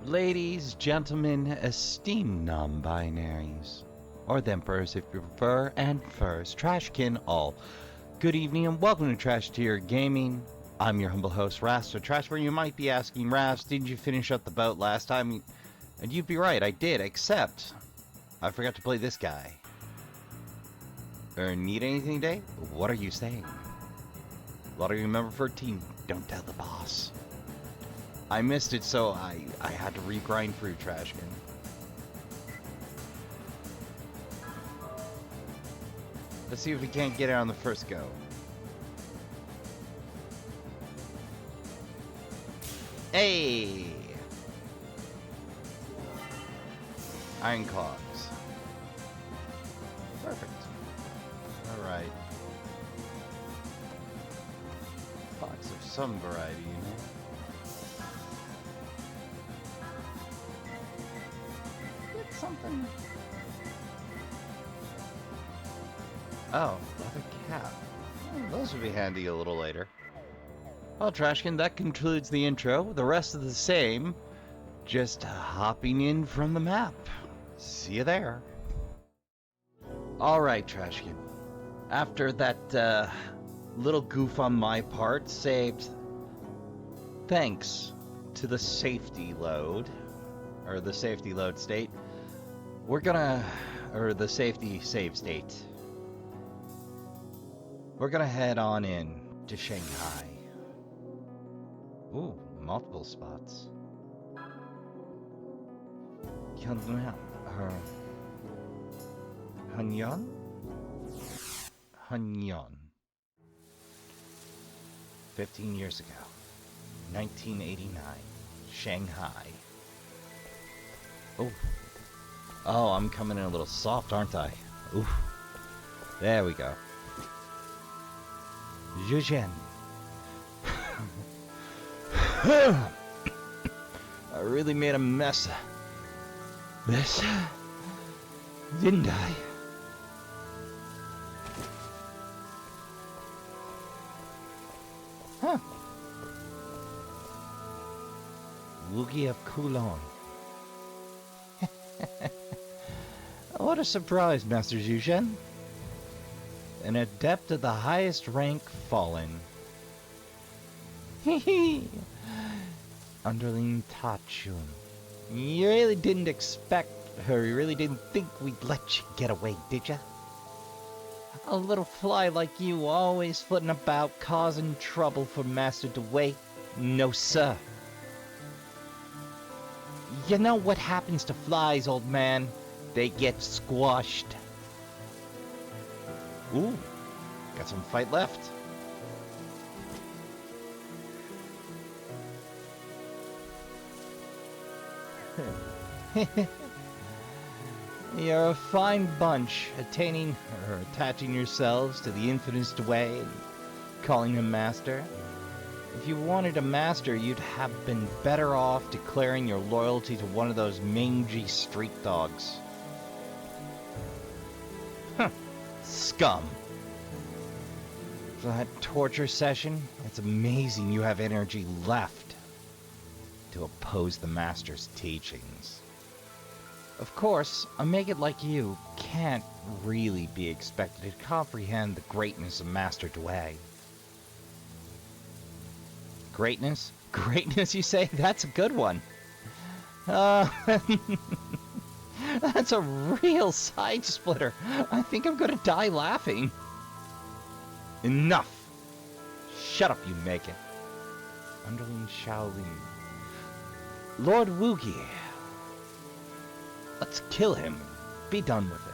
Ladies, gentlemen, esteemed non-binaries, or thempers if you prefer, and furs, trashkin all. Good evening and welcome to Trash Tier Gaming. I'm your humble host, Rasta. Trash, where you might be asking, Rast, didn't you finish up the boat last time? And you'd be right, I did, except I forgot to play this guy. Need anything today? What are you saying? Lottery member 13, don't tell the boss. I missed it, so I had to regrind through Trashkin. Let's see if we can't get it on the first go. Hey! Iron Cogs. Perfect. Alright. Box of some variety, you know? Something. Oh, leather cap. Oh, those would be handy a little later. Well, Trashkin, that concludes the intro. The rest is the same. Just hopping in from the map. See you there. Alright, Trashkin. After that little goof on my part, saved thanks to the safety load, or the safety load state, we're gonna, or the safety save state. We're gonna head on in to Shanghai. Ooh, multiple spots. Hanyan? Hanyan. 15 years ago. 1989. Shanghai. Oh. Oh, I'm coming in a little soft, aren't I? Oof. There we go. Zhuzhen. I really made a mess of this, didn't I? Huh. Woogie of Kulon. What a surprise, Master Zhuzhen. An adept of the highest rank fallen. Hee Underling Tachun. You really didn't expect her, you really didn't think we'd let you get away, did ya? A little fly like you always flitting about causing trouble for Master Dway? No, sir. You know what happens to flies, old man? They get squashed. Ooh, got some fight left. You're a fine bunch, attaining or attaching yourselves to the infamous Dway and calling him master. If you wanted a master, you'd have been better off declaring your loyalty to one of those mangy street dogs. Huh. Scum. For that torture session, it's amazing you have energy left to oppose the master's teachings. Of course, a maggot like you can't really be expected to comprehend the greatness of Master Dway. Greatness? Greatness, you say? That's a good one. That's a real side splitter. I think I'm gonna die laughing. Enough! Shut up, you maggot. Underling Shaolin. Lord Woogie. Let's kill him. Be done with it.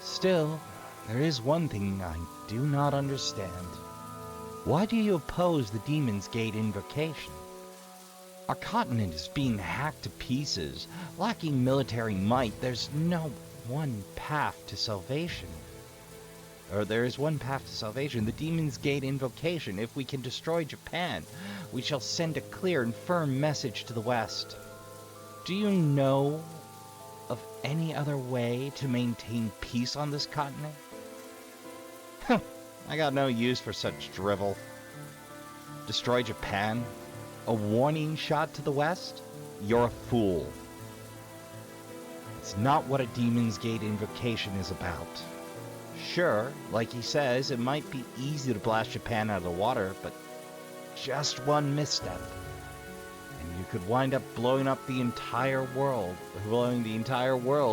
Still, there is one thing I do not understand. Why do you oppose the Demon's Gate invocation? Our continent is being hacked to pieces. Lacking military might, there's no one path to salvation. Or there is one path to salvation, the Demon's Gate invocation. If we can destroy Japan, we shall send a clear and firm message to the West. Do you know of any other way to maintain peace on this continent? I got no use for such drivel. Destroy Japan? A warning shot to the west? You're a fool. It's not what a Demon's Gate invocation is about. Sure, like he says, it might be easy to blast Japan out of the water, but just one misstep, and you could wind up blowing the entire world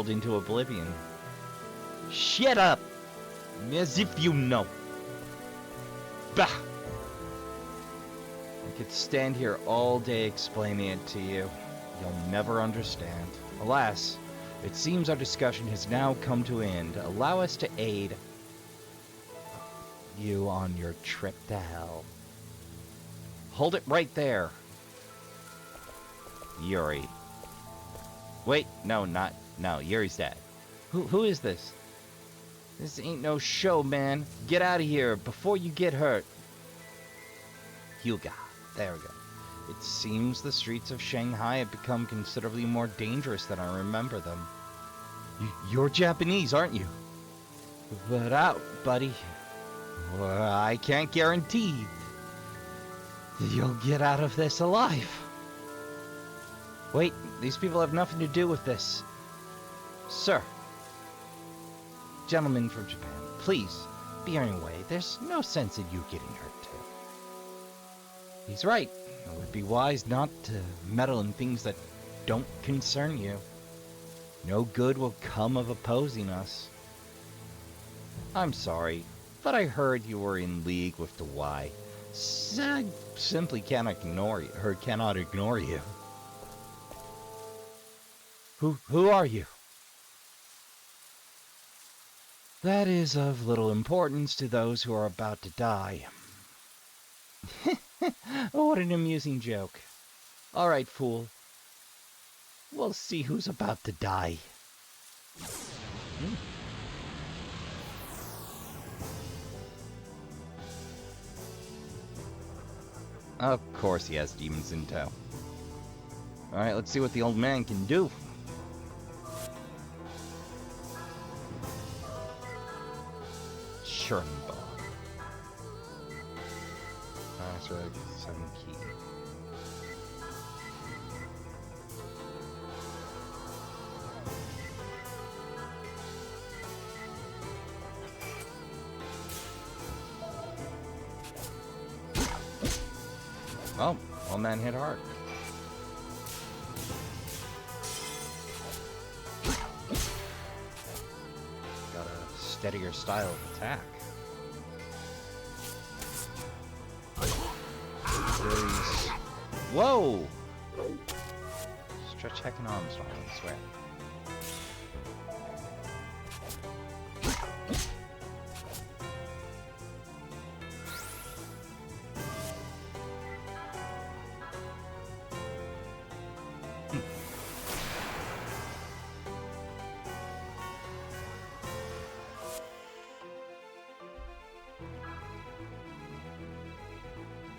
into oblivion. Shut up! As if you know. Bah! I could stand here all day explaining it to you. You'll never understand. Alas, it seems our discussion has now come to an end. Allow us to aid you on your trip to hell. Hold it right there. Yuri. Wait, no, Yuri's dead. Who is this? This ain't no show, man. Get out of here before you get hurt. Hyuga. There we go. It seems the streets of Shanghai have become considerably more dangerous than I remember them. You're Japanese, aren't you? But out, buddy. Well, I can't guarantee you'll get out of this alive. Wait, these people have nothing to do with this. Sir. Gentlemen from Japan, please, be on your way. There's no sense in you getting hurt, too. He's right. It would be wise not to meddle in things that don't concern you. No good will come of opposing us. I'm sorry, but I heard you were in league with the Y. I simply cannot ignore you. Who are you? That is of little importance to those who are about to die. What an amusing joke. All right, fool. We'll see who's about to die. Of course he has demons in tow. Alright, let's see what the old man can do. Schernbach. Password, 7 key. Oh, old man hit hard. Got a steadier style of attack. Whoa! Stretch Heck and Armstrong, I swear.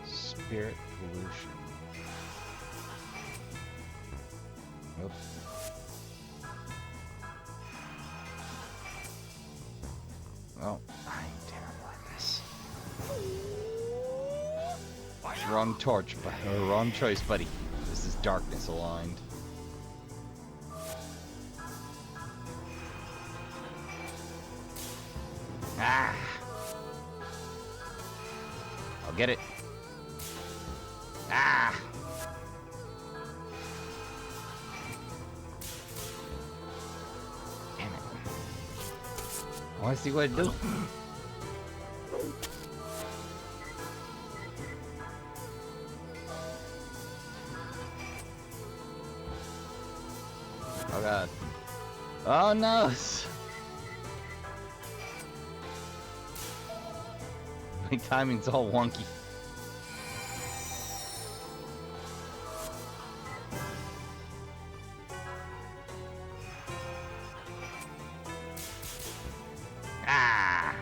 Spirit pollution. Nope. Oh, I'm terrible at this. Wrong torch, but wrong choice, buddy. This is darkness aligned. Ah! I'll get it. Ah! Damn it. I want to see what it do. Oh god. Oh no! My timing's all wonky. Ah!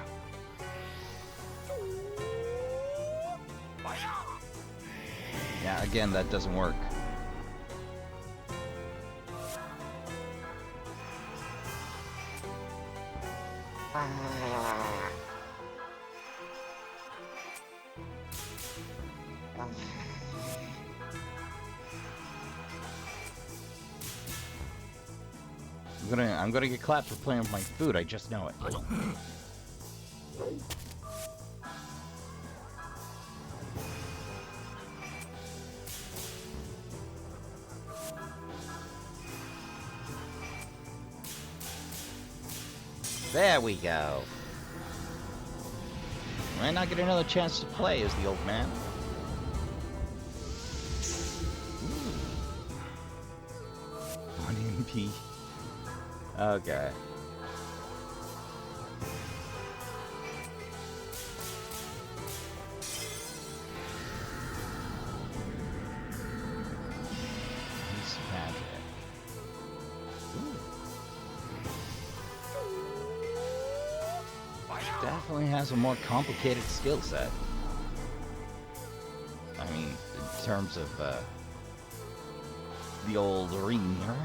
Yeah, again, that doesn't work. I'm gonna get clapped for playing with my food, I just know it. There we go. Might not get another chance to play as the old man. Ooh. 1 MP. Okay. He's magic. Definitely has a more complicated skill set. I mean, in terms of the old ringer.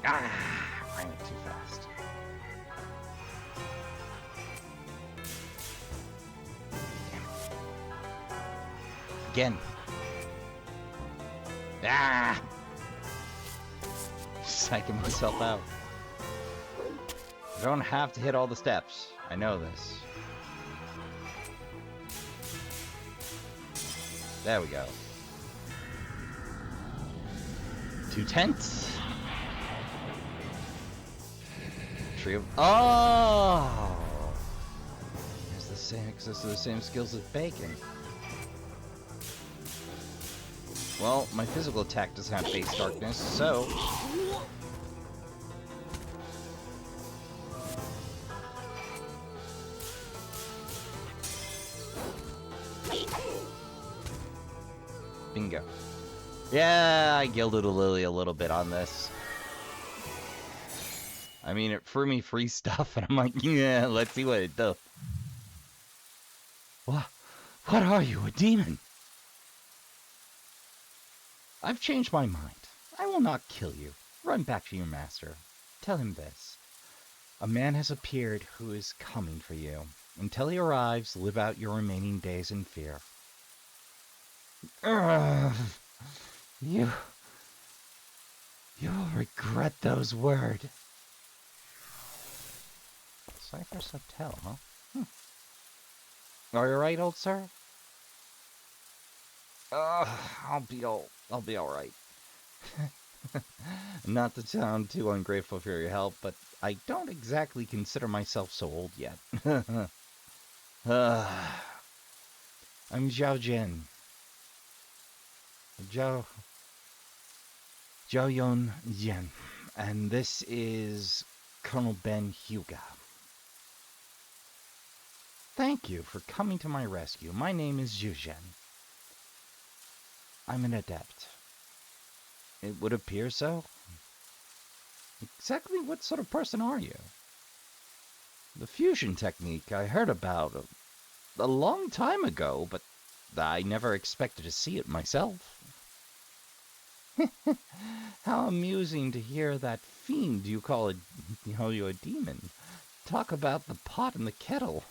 Ah, ran it too fast. Damn it. Again. Ah! Psyching myself out. I don't have to hit all the steps. I know this. There we go. 2 tents. Tree of... Oh! It's the same, access to the same skills as bacon. Well, my physical attack doesn't have base darkness, so... Bingo. Yeah, I gilded a lily a little bit on this. I mean, it threw me free stuff, and I'm like, yeah, let's see what it does. What are you, a demon? I've changed my mind. I will not kill you. Run back to your master. Tell him this. A man has appeared who is coming for you. Until he arrives, live out your remaining days in fear. You'll regret those words. Cipher Subtel, huh? Are you right, old sir? I'll be all right. Not to sound too ungrateful for your help, but I don't exactly consider myself so old yet. I'm Zhuzhen. Zhao Yen, and this is Colonel Ben Huga. Thank you for coming to my rescue. My name is Zhuzhen. I'm an adept. It would appear so. Exactly what sort of person are you? The fusion technique I heard about a long time ago, but I never expected to see it myself. How amusing to hear that fiend you call a demon talk about the pot and the kettle.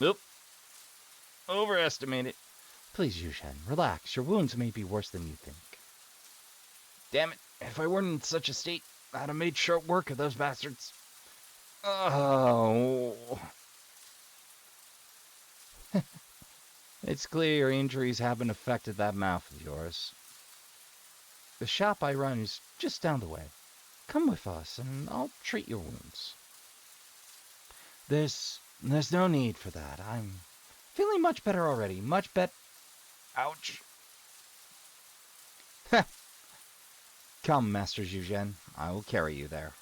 Oop. Overestimate it. Please, Zhuzhen, relax. Your wounds may be worse than you think. Damn it. If I weren't in such a state, I'd have made short work of those bastards. Oh. It's clear your injuries haven't affected that mouth of yours. The shop I run is just down the way. Come with us, and I'll treat your wounds. There's no need for that. I'm feeling much better already. Much better. Ouch. Come, Master Zhuzhen. I will carry you there.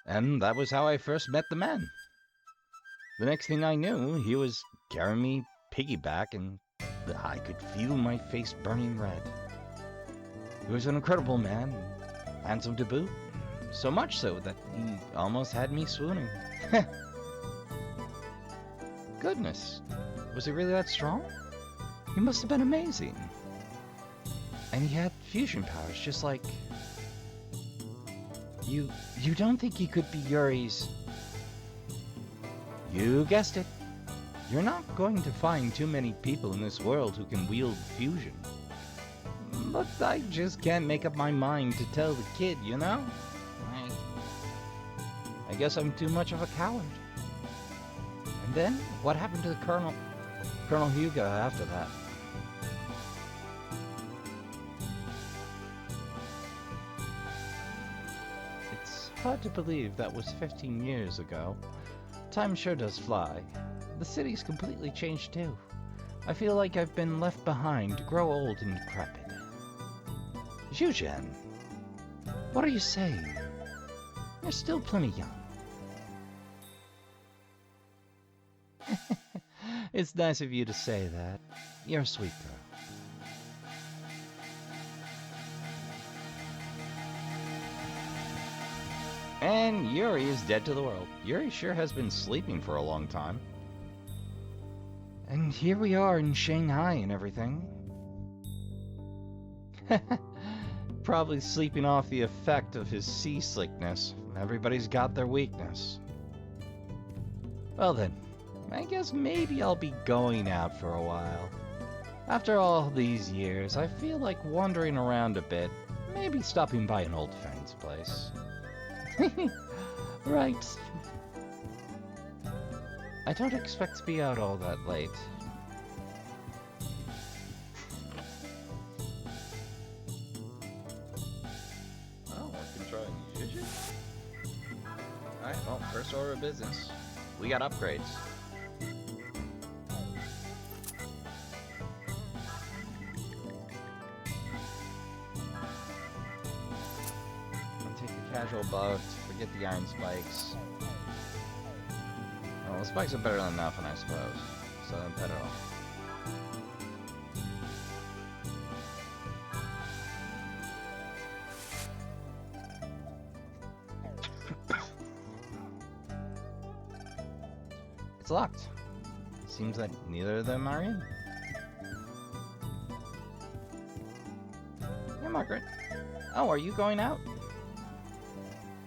And that was how I first met the man. The next thing I knew, he was carrying me piggyback, and I could feel my face burning red. He was an incredible man, handsome to boot. So much so that he almost had me swooning. Goodness, was he really that strong? He must have been amazing. And he had fusion powers, just like... You don't think he could be Yuri's... You guessed it. You're not going to find too many people in this world who can wield fusion. But I just can't make up my mind to tell the kid, you know? I guess I'm too much of a coward. And then, what happened to the Colonel Hugo after that? It's hard to believe that was 15 years ago. Time sure does fly. The city's completely changed too. I feel like I've been left behind to grow old and decrepit. Zhuzhen, what are you saying? You're still plenty young. It's nice of you to say that. You're a sweet girl. And Yuri is dead to the world. Yuri sure has been sleeping for a long time. And here we are in Shanghai and everything. Probably sleeping off the effect of his seasickness. Everybody's got their weakness. Well then, I guess maybe I'll be going out for a while. After all these years, I feel like wandering around a bit. Maybe stopping by an old friend's place. Right. I don't expect to be out all that late. Oh, we're controlling Zhuzhen? Alright, well, first order of business. We got upgrades. I'll take the casual buff, forget the iron spikes. Well, the spikes are better than nothing, I suppose. So then pet it off. It's locked. Seems that neither of them are in. Yeah, Margaret. Oh, are you going out?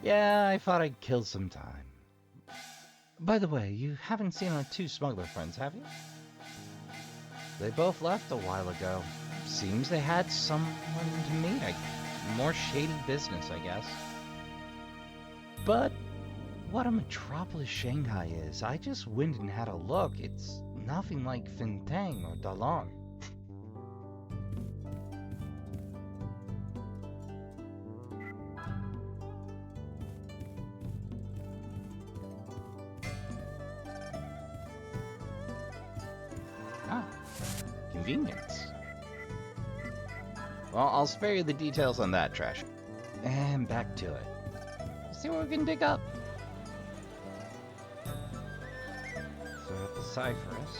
Yeah, I thought I'd kill some time. By the way, you haven't seen our two smuggler friends, have you? They both left a while ago. Seems they had someone to meet. More shady business, I guess. But what a metropolis Shanghai is. I just went and had a look. It's nothing like Fintang or Dalong. Ah, convenience. Well, I'll spare you the details on that, Trash. And back to it. See what we can dig up. So at the Cypherus.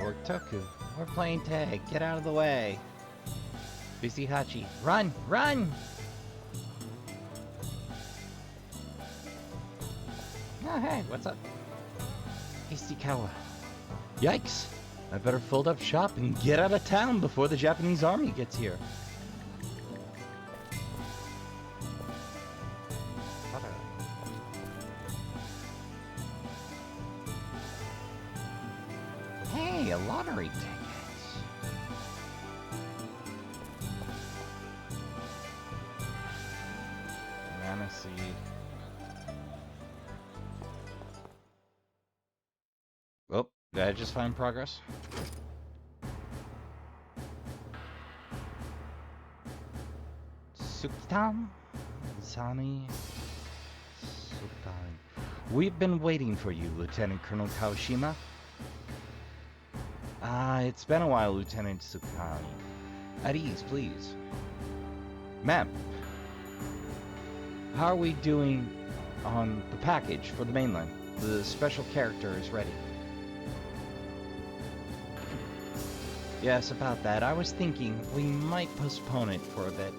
Or Toku. We're playing tag. Get out of the way. Bishihachi. Run! Run! Oh, hey, what's up? Ishikawa. Yikes! I better fold up shop and get out of town before the Japanese army gets here. Hey, a lottery ticket. Banana seed. Oh, did I just find progress? Sukitan? Zani? Sukitani. We've been waiting for you, Lieutenant Colonel Kawashima. It's been a while, Lieutenant Sukitani. At ease, please. Ma'am, how are we doing on the package for the mainland? The special character is ready. Yes, about that. I was thinking we might postpone it for a bit.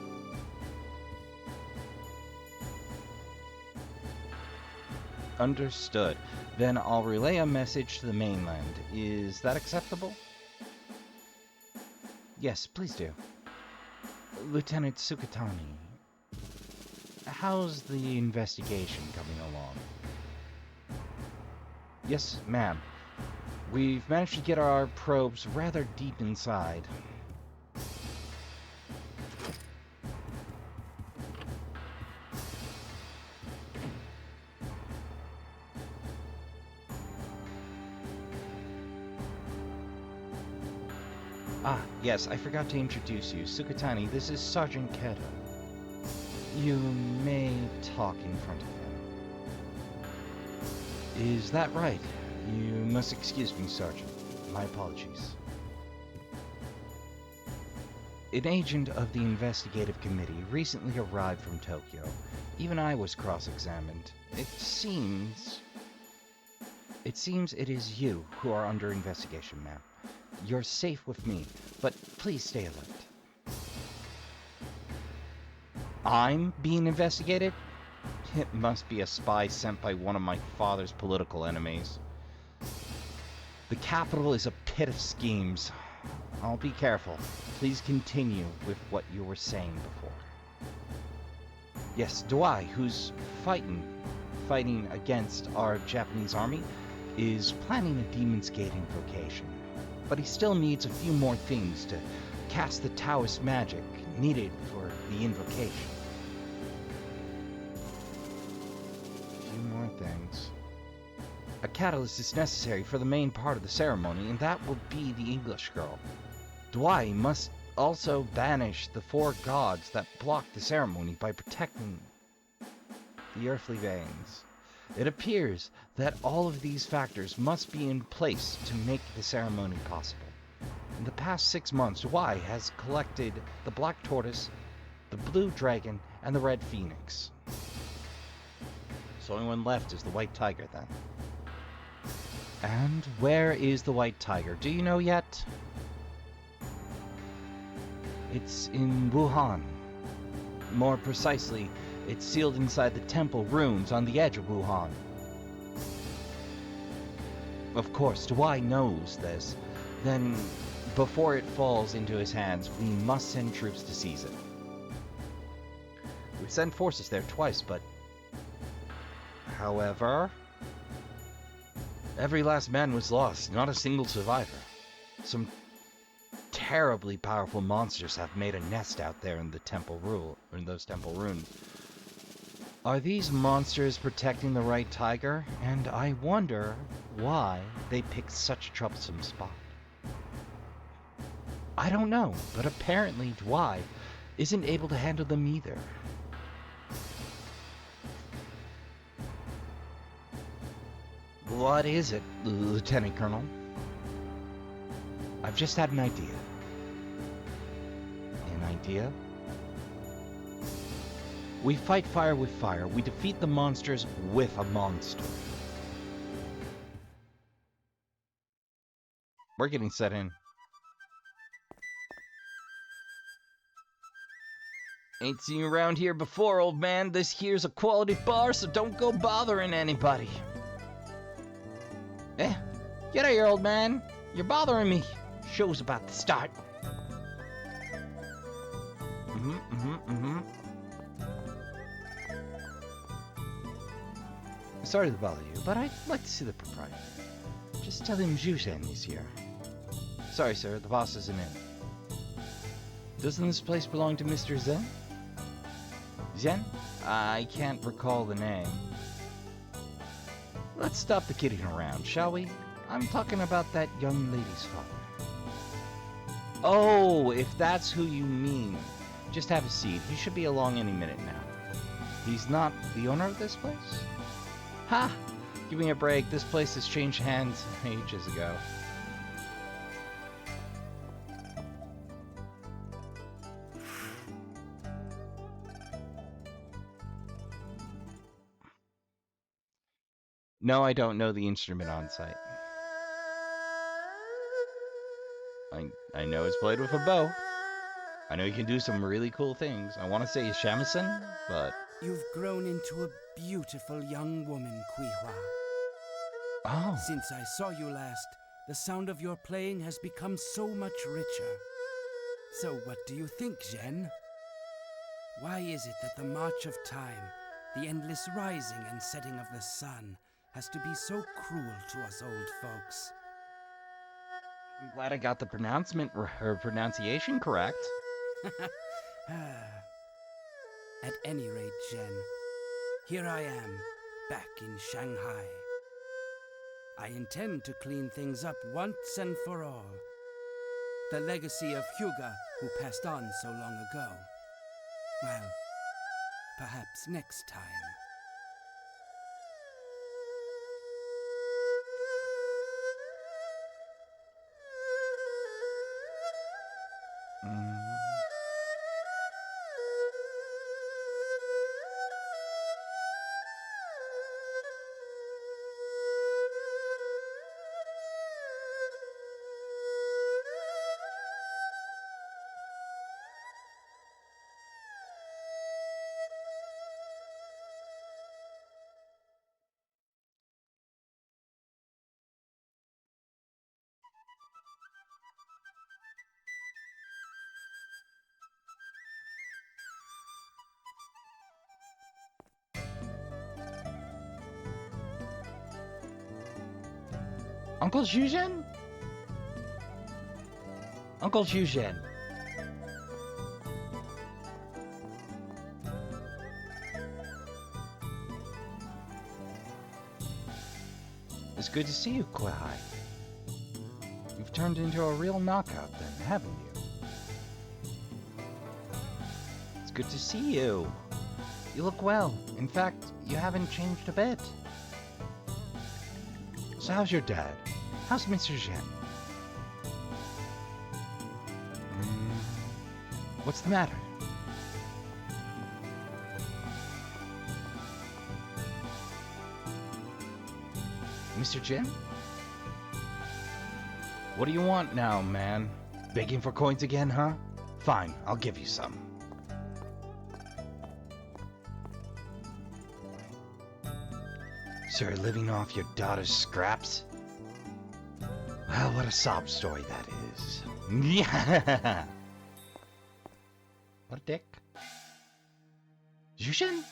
Understood. Then I'll relay a message to the mainland. Is that acceptable? Yes, please do. Lieutenant Sukitani, how's the investigation coming along? Yes, ma'am. We've managed to get our probes rather deep inside. Ah, yes, I forgot to introduce you. Sukatani, this is Sergeant Kato. You may talk in front of him. Is that right? You must excuse me, Sergeant. My apologies. An agent of the investigative committee recently arrived from Tokyo. Even I was cross-examined. It seems it is you who are under investigation, ma'am. You're safe with me, but please stay alert. I'm being investigated? It must be a spy sent by one of my father's political enemies. The capital is a pit of schemes. I'll be careful. Please continue with what you were saying before. Yes, Dwai, who's fighting against our Japanese army, is planning a Demon's Gate invocation. But he still needs a few more things to cast the Taoist magic needed for the invocation. A few more things. A catalyst is necessary for the main part of the ceremony, and that will be the English girl. Dwai must also banish the 4 gods that block the ceremony by protecting the earthly veins. It appears that all of these factors must be in place to make the ceremony possible. In the past 6 months, Dwai has collected the Black Tortoise, the Blue Dragon, and the Red Phoenix. So only one left is the White Tiger, then. And where is the White Tiger? Do you know yet? It's in Wuhan. More precisely, it's sealed inside the temple ruins on the edge of Wuhan. Of course, Dwai knows this. Then, before it falls into his hands, we must send troops to seize it. We've sent forces there twice, but... However... every last man was lost, not a single survivor. Some terribly powerful monsters have made a nest out there in the temple those temple ruins. Are these monsters protecting the right tiger? And I wonder why they picked such a troublesome spot. I don't know, but apparently Dwai isn't able to handle them either. What is it, Lieutenant Colonel? I've just had an idea. An idea? We fight fire with fire. We defeat the monsters with a monster. We're getting set in. Ain't seen you around here before, old man. This here's a quality bar, so don't go bothering anybody. Get out of here, old man. You're bothering me. Show's about to start. Sorry to bother you, but I'd like to see the proprietor. Just tell him Zhuzhen is here. Sorry, sir, the boss isn't in. Doesn't this place belong to Mr. Zen? Zen? I can't recall the name. Let's stop the kidding around, shall we? I'm talking about that young lady's father. Oh, if that's who you mean. Just have a seat. He should be along any minute now. He's not the owner of this place? Ha! Give me a break. This place has changed hands ages ago. No, I don't know the instrument on site. I know it's played with a bow. I know you can do some really cool things. I want to say shamisen, but... You've grown into a beautiful young woman, Kuihua. Oh. Since I saw you last, the sound of your playing has become so much richer. So what do you think, Zhen? Why is it that the march of time, the endless rising and setting of the sun, has to be so cruel to us old folks. I'm glad I got the pronunciation correct. At any rate, Zhen, here I am, back in Shanghai. I intend to clean things up once and for all. The legacy of Hyuga, who passed on so long ago. Well, perhaps next time. Uncle Zhuzhen? Uncle Zhuzhen. It's good to see you, Kuai. You've turned into a real knockout then, haven't you? It's good to see you. You look well. In fact, you haven't changed a bit. So how's your dad? How's Mr. Zhen? What's the matter? Mr. Zhen? What do you want now, man? Begging for coins again, huh? Fine, I'll give you some. So you're living off your daughter's scraps? Well, what a sob story that is. Yeah. What a dick. Zhuzhen?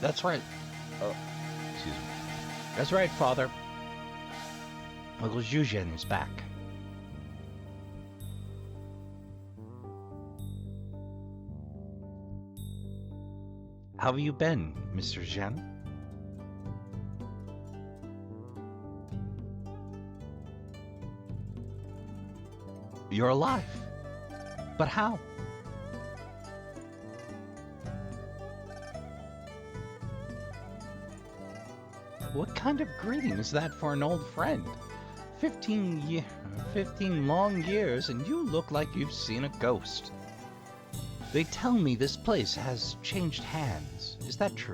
That's right. Oh, excuse me. That's right, Father. Uncle Zhuzhen is back. How have you been, Mr. Zhen? You're alive. But how? What kind of greeting is that for an old friend? 15 long years, and you look like you've seen a ghost. They tell me this place has changed hands. Is that true?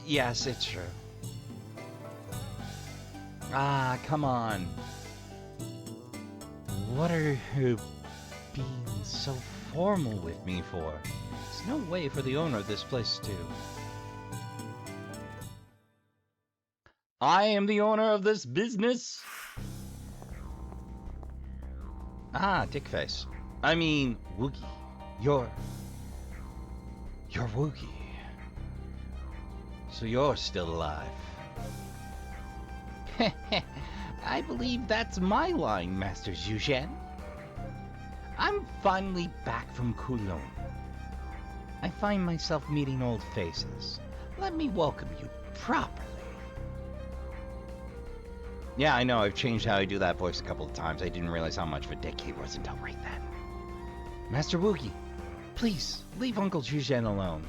Yes, it's true. Ah, come on. What are you being so formal with me for? There's no way for the owner of this place to... I am the owner of this business? Ah, Dickface. I mean, Woogie. You're Woogie. So you're still alive. I believe that's my line, Master Zhuzhen. I'm finally back from Kowloon. I find myself meeting old faces. Let me welcome you properly. Yeah, I know, I've changed how I do that voice a couple of times. I didn't realize how much of a dick he was until right then. Master Woogie, please, leave Uncle Zhuzhen alone.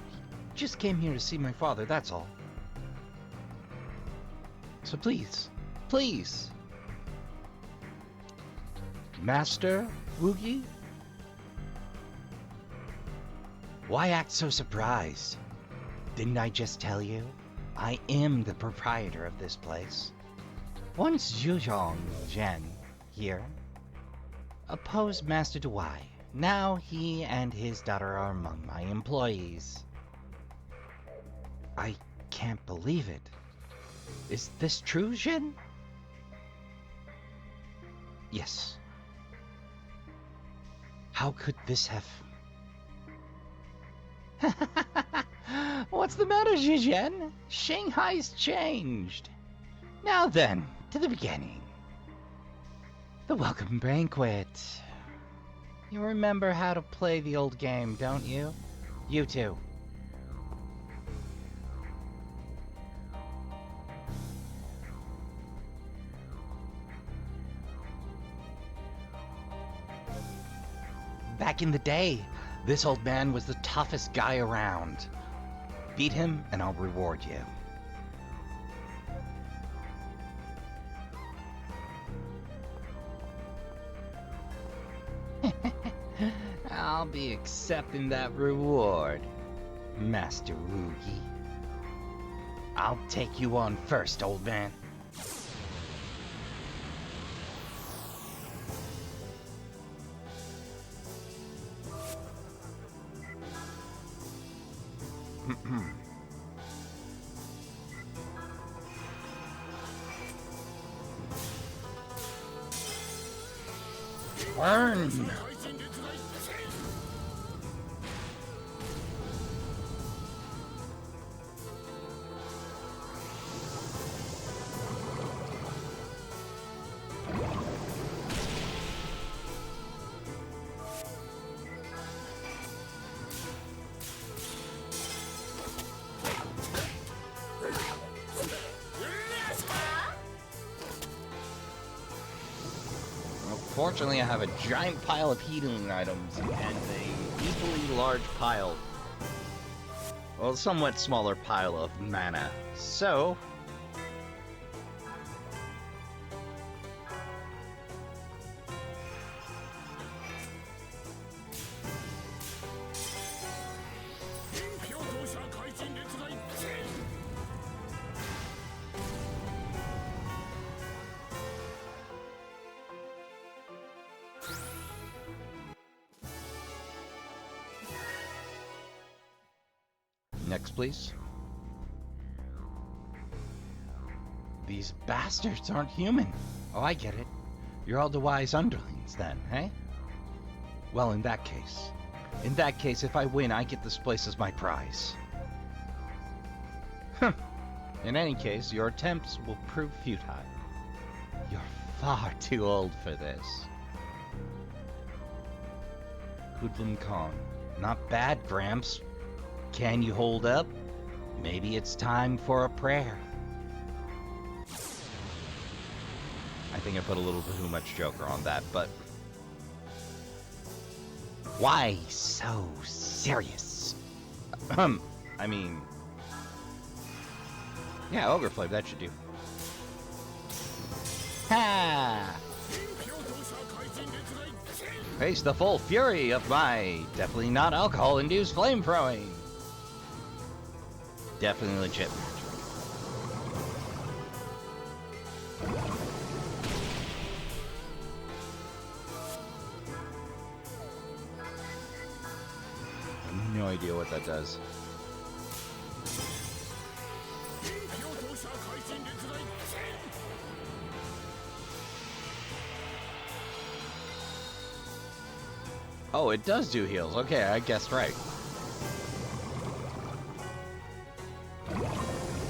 He just came here to see my father, that's all. So please, please. Master Woogie? Why act so surprised? Didn't I just tell you? I am the proprietor of this place. Once Zhuzhen here opposed Master Dwai. Now he and his daughter are among my employees. I can't believe it. Is this true, Zhen? Yes. How could this have... What's the matter, Zhuzhen? Shanghai's changed. Now then, to the beginning. The welcome banquet. You remember how to play the old game, don't you? You too. Back in the day, this old man was the toughest guy around. Beat him and I'll reward you. I'll be accepting that reward, Master Woogie. I'll take you on first, old man. Burn! Fortunately, I have a giant pile of healing items and a equally large pile, well, somewhat smaller pile of mana. So, next, please. These bastards aren't human. Oh, I get it. You're all the wise underlings then, eh? Well, in that case, if I win, I get this place as my prize. In any case, your attempts will prove futile. You're far too old for this. Hoodlum Kong. Not bad, Gramps. Can you hold up? Maybe it's time for a prayer. I think I put a little bit too much Joker on that, but... Why so serious? I mean... Yeah, Ogre Flame, that should do. Ha! Face the full fury of my definitely not alcohol-induced flame throwing. Definitely legit. I have no idea what that does. Oh, it does do heals. Okay, I guessed right.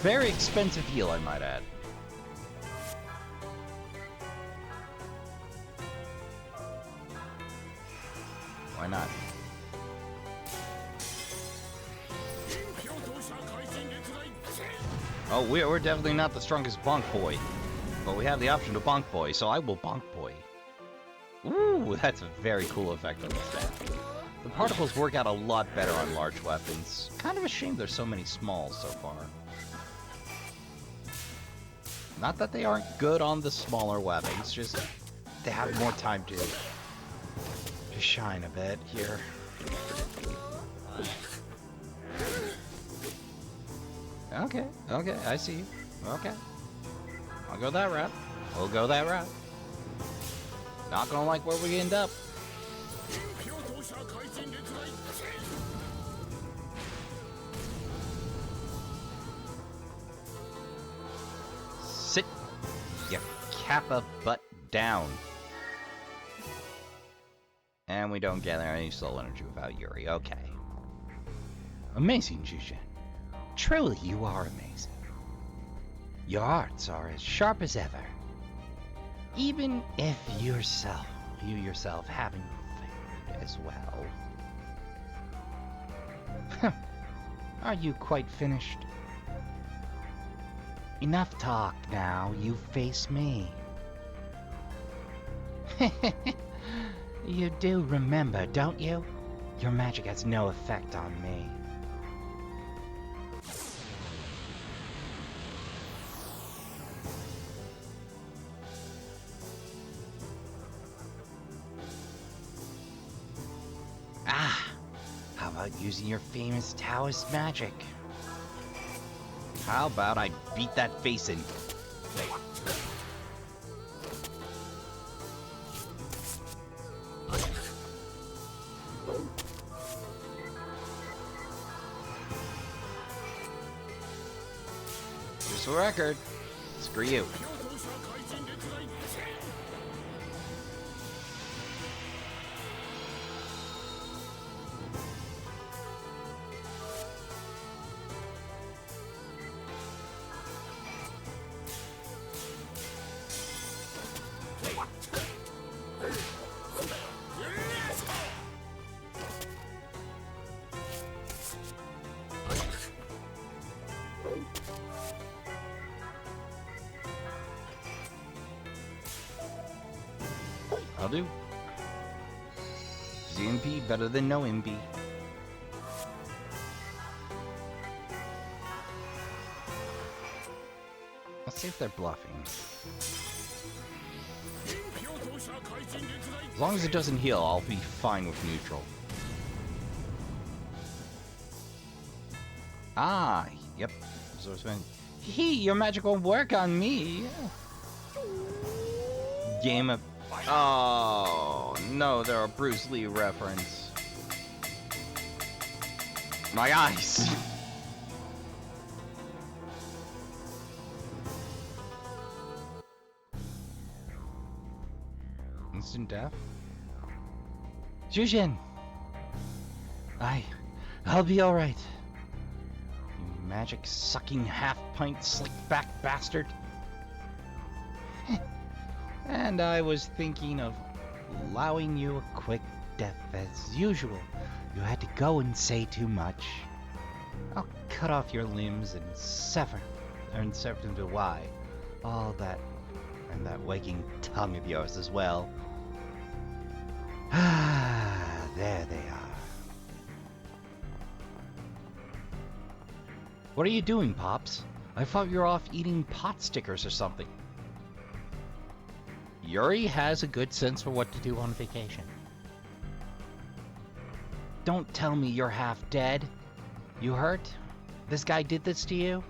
Very expensive heal, I might add. Why not? Oh, we're definitely not the strongest Bonk Boy. But we have the option to Bonk Boy, so I will Bonk Boy. Ooh, that's a very cool effect on the staff. The particles work out a lot better on large weapons. Kind of a shame there's so many smalls so far. Not that they aren't good on the smaller weapons, just they have more time to shine a bit here. Okay, I see you. Okay. I'll go that route. We'll go that route. Not gonna like where we end up. Sit your Kappa butt down. And we don't get any soul energy without Yuri. Okay. Amazing, Zhuzhen. Truly, you are amazing. Your arts are as sharp as ever. Even if you yourself haven't fared as well. Are you quite finished? Enough talk now, you face me. You do remember, don't you? Your magic has no effect on me. Ah! How about using your famous Taoist magic? How about I beat that face in? Just for the record, screw you. I'll do. ZMP better than no MP. Let's see if they're bluffing. As long as it doesn't heal, I'll be fine with neutral. Ah, yep. So it's been. Your magic won't work on me. Game of. Oh no, they're a Bruce Lee reference. My eyes. Instant death. Zhuzhen. I'll be all right. You magic sucking half-pint slick back bastard. And I was thinking of allowing you a quick death as usual. You had to go and say too much. I'll cut off your limbs and sever them to why. All that, and that waking tongue of yours as well. Ah, there they are. What are you doing, Pops? I thought you were off eating pot stickers or something. Yuri has a good sense for what to do on vacation. Don't tell me you're half dead. You hurt? This guy did this to you?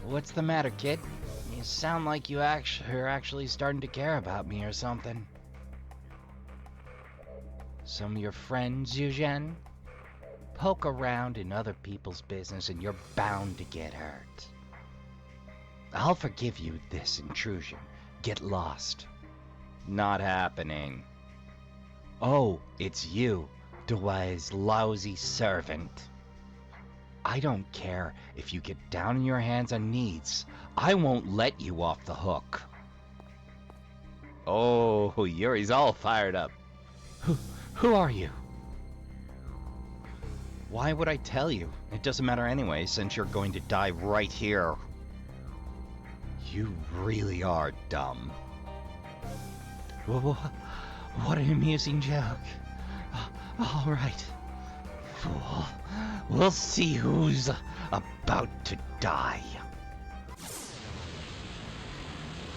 What's the matter, kid? You sound like you're actually starting to care about me or something. Some of your friends, Zhuzhen? Poke around in other people's business and you're bound to get hurt. I'll forgive you this intrusion. Get lost. Not happening. Oh, it's you, Dway's lousy servant. I don't care if you get down on your hands and knees. I won't let you off the hook. Oh, Yuri's all fired up. Who are you? Why would I tell you? It doesn't matter anyway, since you're going to die right here. You really are dumb. What an amusing joke. All right, fool. We'll see who's about to die.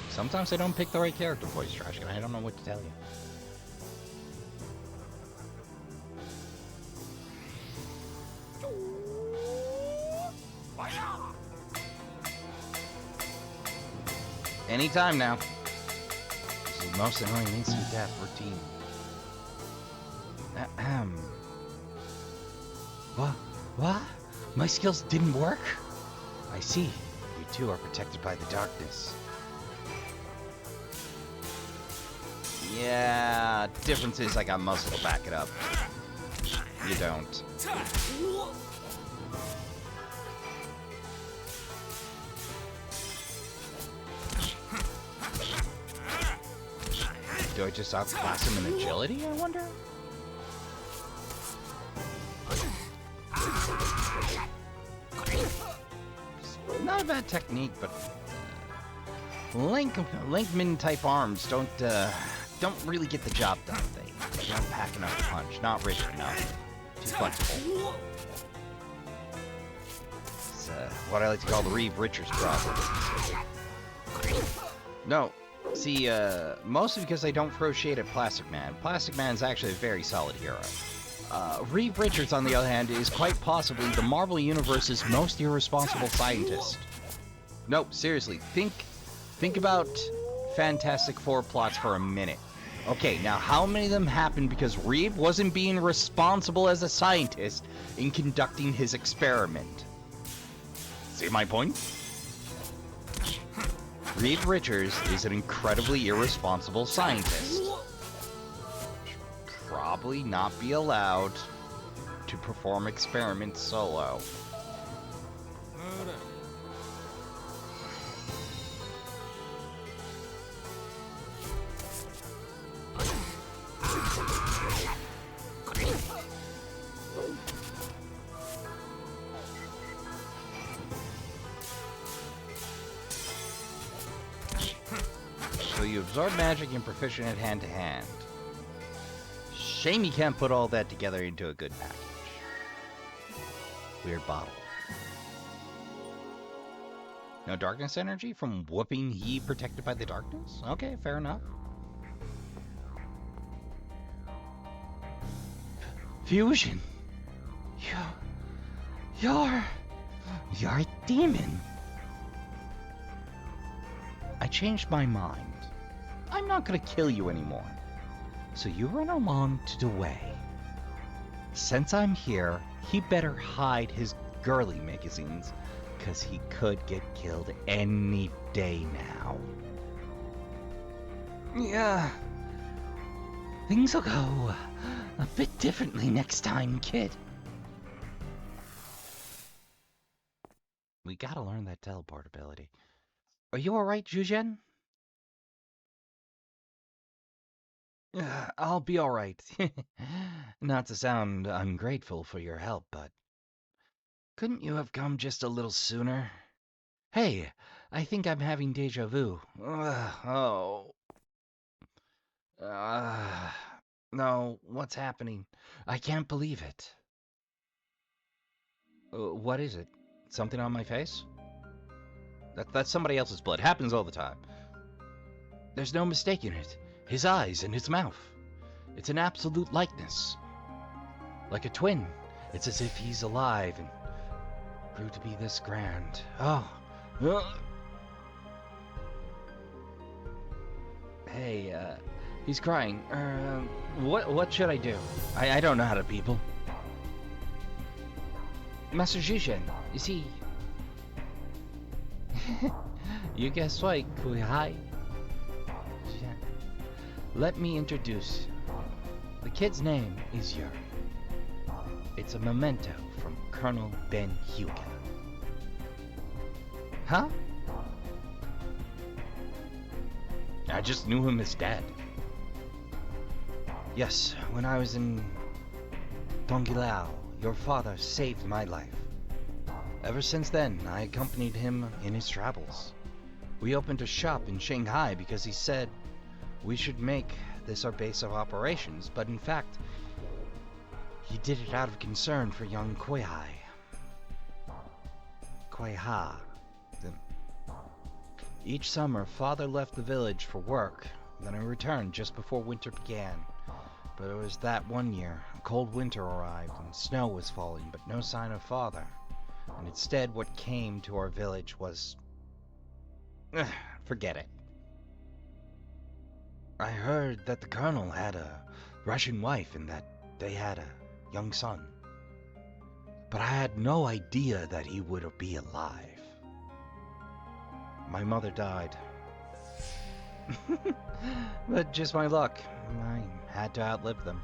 Sometimes I don't pick the right character voice, Trash, and I don't know what to tell you. Anytime now. This is the most annoying instant death routine. What? My skills didn't work? I see. You two are protected by the darkness. Yeah, difference is I got muscle to back it up. you don't. Do I just outclass him in agility, I wonder? Not a bad technique, but Linkman type arms don't really get the job done. They don't pack enough punch. Not rigid enough. Too flexible. It's what I like to call the Reeve Richards problem. No. See, mostly because they don't throw shade at Plastic Man. Plastic Man's actually a very solid hero. Reeve Richards, on the other hand, is quite possibly the Marvel Universe's most irresponsible scientist. No, seriously, think about Fantastic Four plots for a minute. Okay, now how many of them happened because Reeve wasn't being responsible as a scientist in conducting his experiment? See my point? Reeve Richards is an incredibly irresponsible scientist. Should probably not be allowed to perform experiments solo. So you absorb magic and proficient at hand-to-hand. Shame you can't put all that together into a good package. Weird bottle. No darkness energy from whooping he protected by the darkness? Okay, fair enough. Fusion. You're a demon. I changed my mind. I'm not gonna kill you anymore. So you run along to the way. Since I'm here, he better hide his girly magazines, cause he could get killed any day now. Yeah. Things will go a bit differently next time, kid. We gotta learn that teleport ability. Are you alright, Zhuzhen? I'll be alright. Not to sound ungrateful for your help, but couldn't you have come just a little sooner? Hey, I think I'm having deja vu. No, what's happening? I can't believe it. What is it? Something on my face? That's somebody else's blood. Happens all the time. There's no mistaking it. His eyes and his mouth. It's an absolute likeness. Like a twin. It's as if he's alive and grew to be this grand. Hey, he's crying. What should I do? I don't know how to people. Master Zhuzhen, you see... You guess right, Kuihai. Let me introduce you. The kid's name is Yuri. It's a memento from Colonel Ben Hugo. Huh? I just knew him as Dad. Yes, when I was in Donggilao, your father saved my life. Ever since then, I accompanied him in his travels. We opened a shop in Shanghai because he said we should make this our base of operations, but in fact, he did it out of concern for young Kuihai. Each summer, Father left the village for work, then I returned just before winter began. But it was that one year, a cold winter arrived and snow was falling, but no sign of Father. And instead, what came to our village was... forget it. I heard that the Colonel had a Russian wife and that they had a young son. But I had no idea that he would be alive. My mother died. But just my luck. I had to outlive them.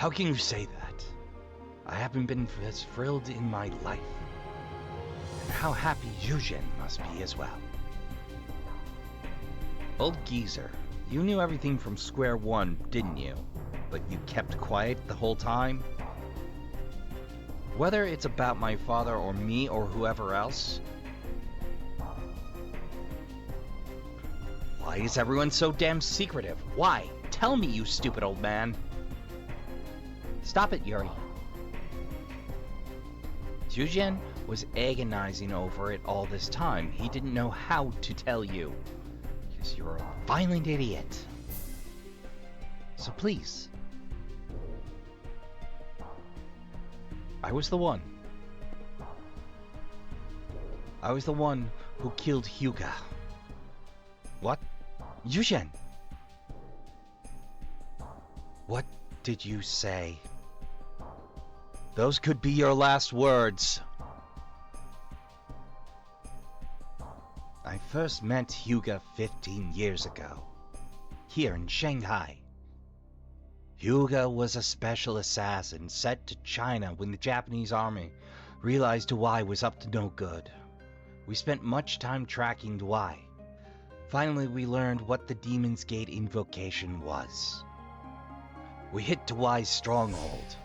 How can you say that? I haven't been as thrilled in my life. And how happy Zhuzhen must be as well. Old geezer, you knew everything from square one, didn't you? But you kept quiet the whole time? Whether it's about my father or me or whoever else. Why is everyone so damn secretive? Why? Tell me, you stupid old man. Stop it, Yuri. Zhuzhen was agonizing over it all this time. He didn't know how to tell you. Because you're a violent idiot. So please. I was the one. I was the one who killed Hyuga. What? Zhuzhen! What did you say? Those could be your last words. I first met Hyuga 15 years ago, here in Shanghai. Hyuga was a special assassin sent to China when the Japanese army realized Dwai was up to no good. We spent much time tracking Dwai. Finally, we learned what the Demon's Gate invocation was. We hit Dwai's stronghold,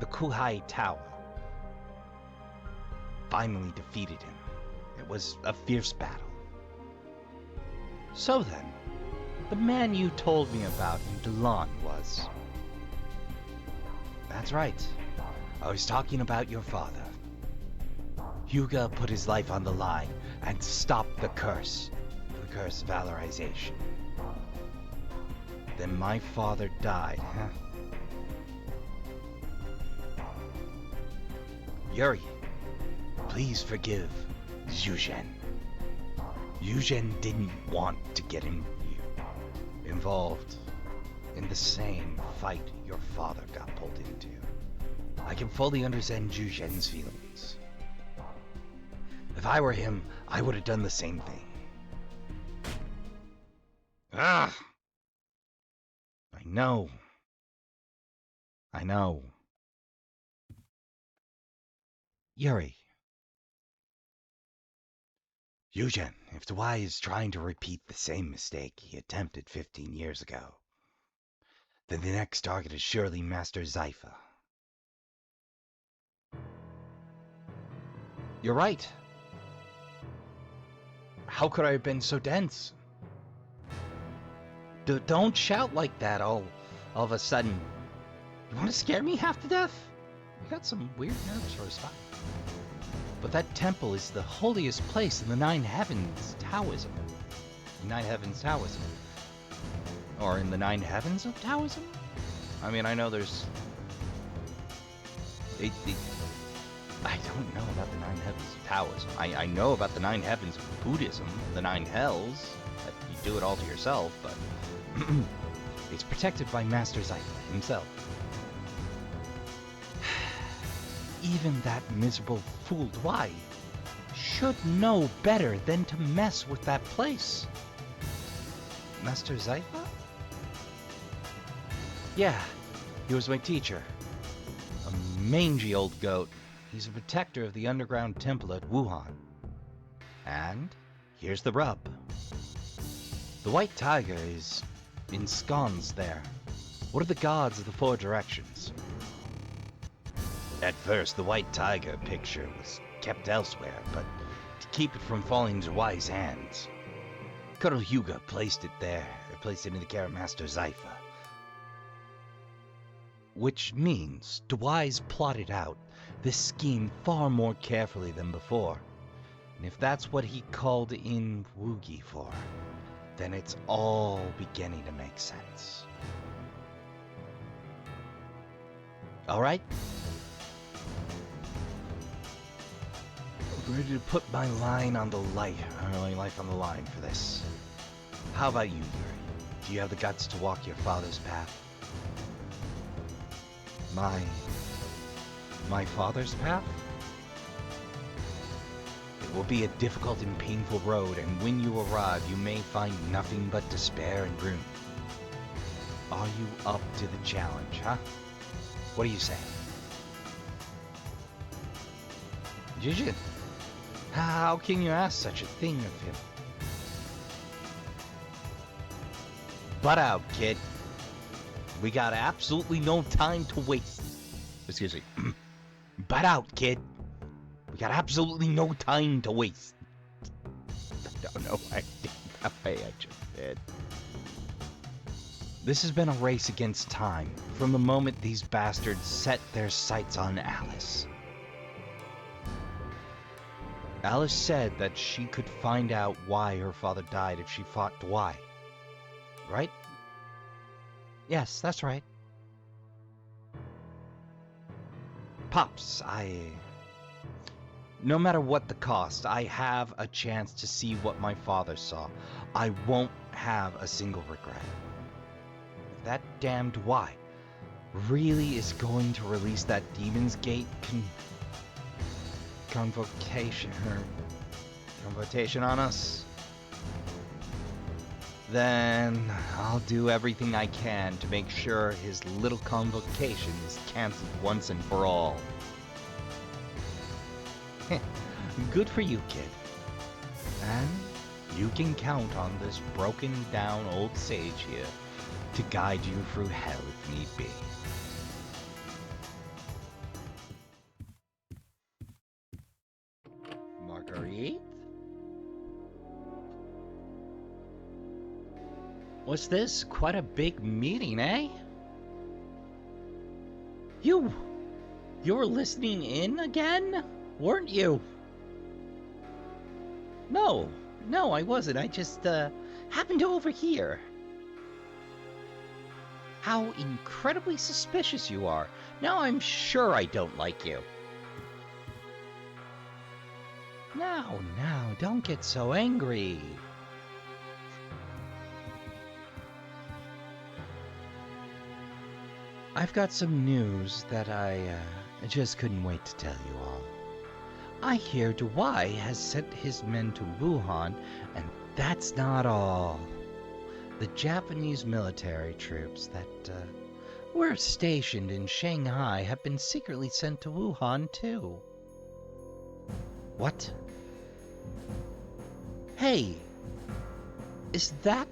the Kuhai Tower. Finally defeated him. It was a fierce battle. So then, the man you told me about in Delan was... That's right. I was talking about your father. Hyuga put his life on the line and stopped the curse of valorization. Then my father died, huh? Yuri, please forgive Zhuzhen. Zhuzhen didn't want to get involved in the same fight your father got pulled into. I can fully understand Zhuzhen's feelings. If I were him, I would have done the same thing. Ah! I know. Yuri. Zhuzhen, if Dwai is trying to repeat the same mistake he attempted 15 years ago, then the next target is surely Master Zypha. You're right. How could I have been so dense? Don't shout like that all of a sudden. You want to scare me half to death? You got some weird nerves for a spot. But that temple is the holiest place in the Nine Heavens Taoism. Nine Heavens Taoism. Or in the Nine Heavens of Taoism? I mean, I know there's... I don't know about the Nine Heavens of Taoism. I know about the Nine Heavens of Buddhism, the Nine Hells. That you do it all to yourself, but... it's protected by Master Zypha himself. Even that miserable fool Dwai should know better than to mess with that place. Master Zypha? Yeah, he was my teacher. A mangy old goat. He's a protector of the underground temple at Wuhan. And here's the rub. The White Tiger is ensconced there. What are the gods of the four directions? At first, the White Tiger picture was kept elsewhere, but to keep it from falling into Dwai's hands, Kato Hyuga placed it there, placed it in the care of Master Zypha. Which means Dwai's plotted out this scheme far more carefully than before. And if that's what he called in Wugi for, then it's all beginning to make sense. Alright? I'm ready to put my life on the line for this. How about you, Yuri? Do you have the guts to walk your father's path? My father's path? It will be a difficult and painful road, and when you arrive, you may find nothing but despair and ruin. Are you up to the challenge, huh? What do you say? Zhuzhen, how can you ask such a thing of him? Butt out, kid. We got absolutely no time to waste. Excuse me. Butt out, kid. We got absolutely no time to waste. I don't know why I did that way, I just did. This has been a race against time from the moment these bastards set their sights on Alice. Alice said that she could find out why her father died if she fought Dwight. Right? Yes, that's right. Pops, no matter what the cost, I have a chance to see what my father saw. I won't have a single regret. If that damned why really is going to release that Demon's Gate convocation on us, then I'll do everything I can to make sure his little convocation is cancelled once and for all. Good for you, kid. And you can count on this broken down old sage here to guide you through hell if need be. Marguerite? What's this? Quite a big meeting, eh? You were listening in again? Weren't you? No, I wasn't. I just, happened to overhear. How incredibly suspicious you are. Now I'm sure I don't like you. Now, don't get so angry. I've got some news that I just couldn't wait to tell you all. I hear Dwai has sent his men to Wuhan, and that's not all. The Japanese military troops that were stationed in Shanghai have been secretly sent to Wuhan, too. What? Hey, is that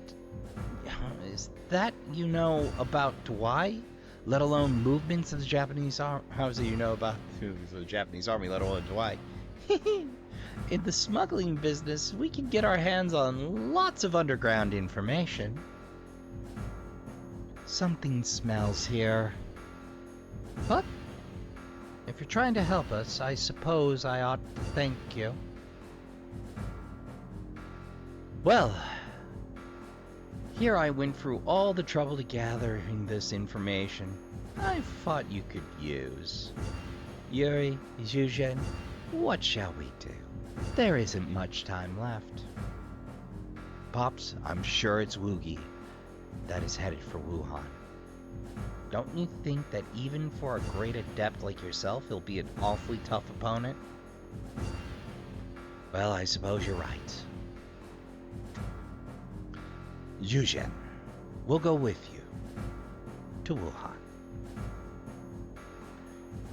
you know about Dwai? Let alone movements of the Japanese army. How is it you know about the Japanese army, let alone Dwight? In the smuggling business, we can get our hands on lots of underground information. Something smells here. But if you're trying to help us, I suppose I ought to thank you. Well, here I went through all the trouble to gathering this information I thought you could use. Yuri, Zhuzhen, what shall we do? There isn't much time left. Pops, I'm sure it's Woogie that is headed for Wuhan. Don't you think that even for a great adept like yourself, he'll be an awfully tough opponent? Well, I suppose you're right. Zhuzhen, we'll go with you to Wuhan.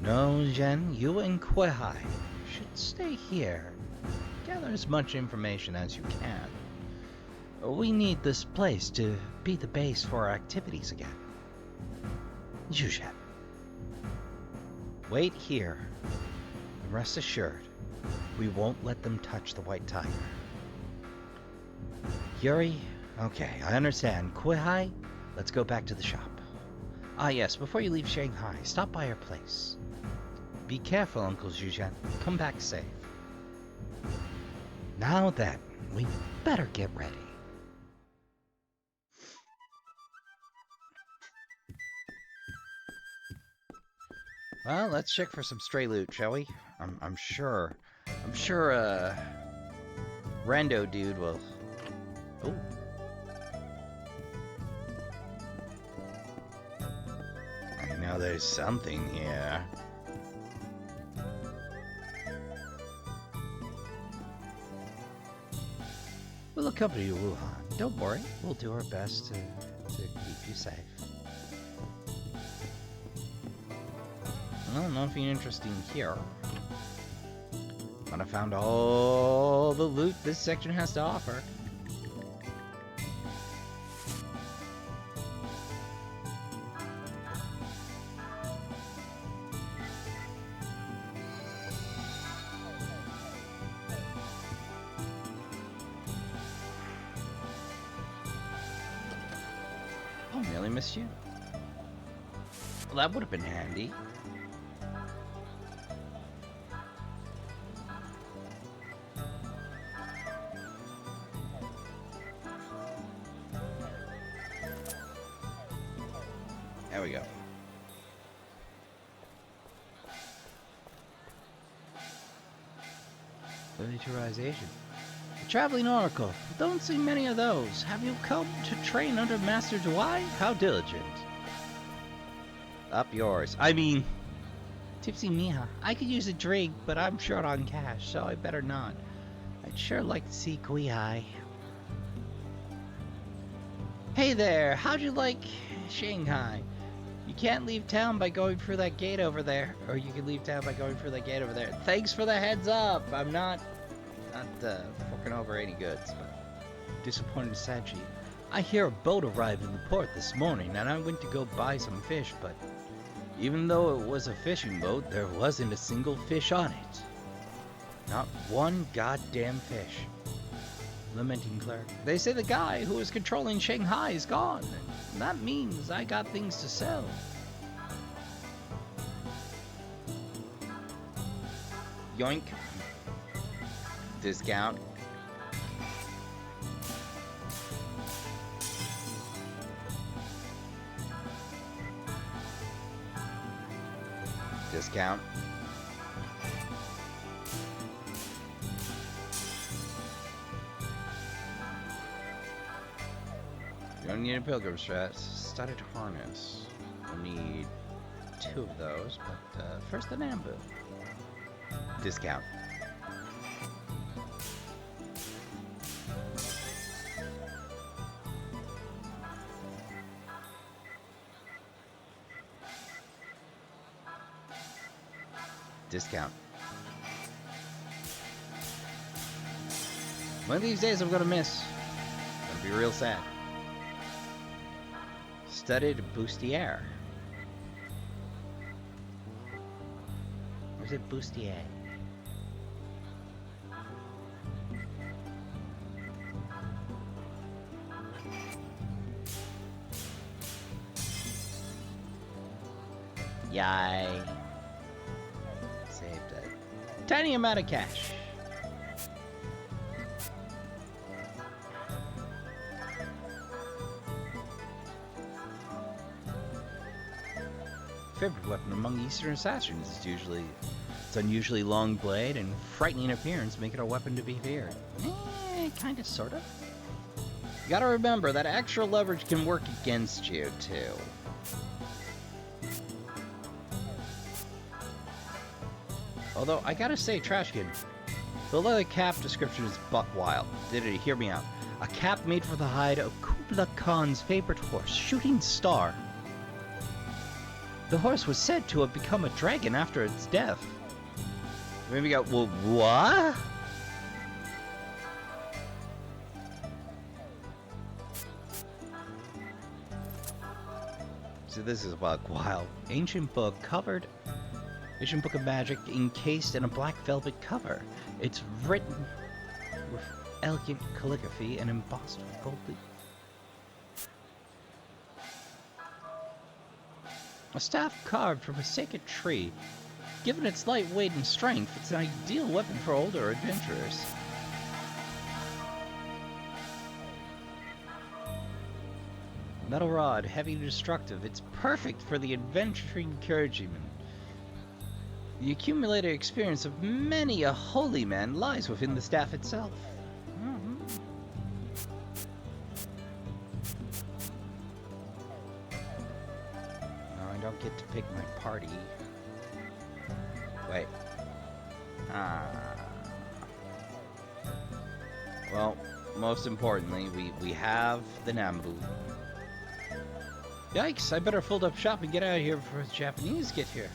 No, Zhen, you and Kuehai should stay here. Gather as much information as you can. We need this place to be the base for our activities again. Zhuzhen, wait here. And rest assured, we won't let them touch the White Tiger. Yuri, okay, I understand. Kuehai, let's go back to the shop. Ah yes, before you leave Shanghai, stop by our place. Be careful, Uncle Zhuzhen. Come back safe. Now then, we better get ready. Well, let's check for some stray loot, shall we? I'm sure, Rando dude will... Oh. I know there's something here. We'll accompany you, Wuhan. Don't worry, we'll do our best to keep you safe. Well, nothing interesting here. But I found all the loot this section has to offer. Oh, nearly missed you. Well, that would have been handy. There we go. Literarization. A traveling oracle. Don't see many of those. Have you come to train under Master Dwai? How diligent. Up yours. I mean, Tipsy Miha. I could use a drink, but I'm short on cash, so I better not. I'd sure like to see Kui-Hai. Hey there, how'd you like Shanghai? You can't leave town by going through that gate over there. Or you can leave town by going through that gate over there. Thanks for the heads up. I'm not forking over any goods, but disappointed Sachi. I hear a boat arrived in the port this morning, and I went to go buy some fish, but even though it was a fishing boat, there wasn't a single fish on it. Not one goddamn fish. Lamenting clerk. They say the guy who was controlling Shanghai is gone. And that means I got things to sell. Yoink. Discount. Discount. You don't need a pilgrim strap. Studded harness. We'll need 2 of those, but first the Nambu. Discount. Discount. One of these days I'm gonna miss. Gonna be real sad. Studded bustier. Where's it bustier? Yay. Saved a tiny amount of cash. Favorite weapon among Eastern assassins is usually its unusually long blade and frightening appearance make it a weapon to be feared. Kinda, sorta. You gotta remember that extra leverage can work against you, too. Although, I gotta say, Trashkin, the leather cap description is buck wild. Did it? Hear me out. A cap made for the hide of Kublai Khan's favorite horse, Shooting Star. The horse was said to have become a dragon after its death. Maybe go, well, what? So this is buck wild. Ancient book of magic encased in a black velvet cover. It's written with elegant calligraphy and embossed with gold leaf. A staff carved from a sacred tree. Given its light weight and strength, it's an ideal weapon for older adventurers. Metal rod, heavy and destructive. It's perfect for the adventuring clergyman. The accumulated experience of many a holy man lies within the staff itself. No, I don't get to pick my party. Wait. Well, most importantly, we have the Nambu. Yikes, I better fold up shop and get out of here before the Japanese get here.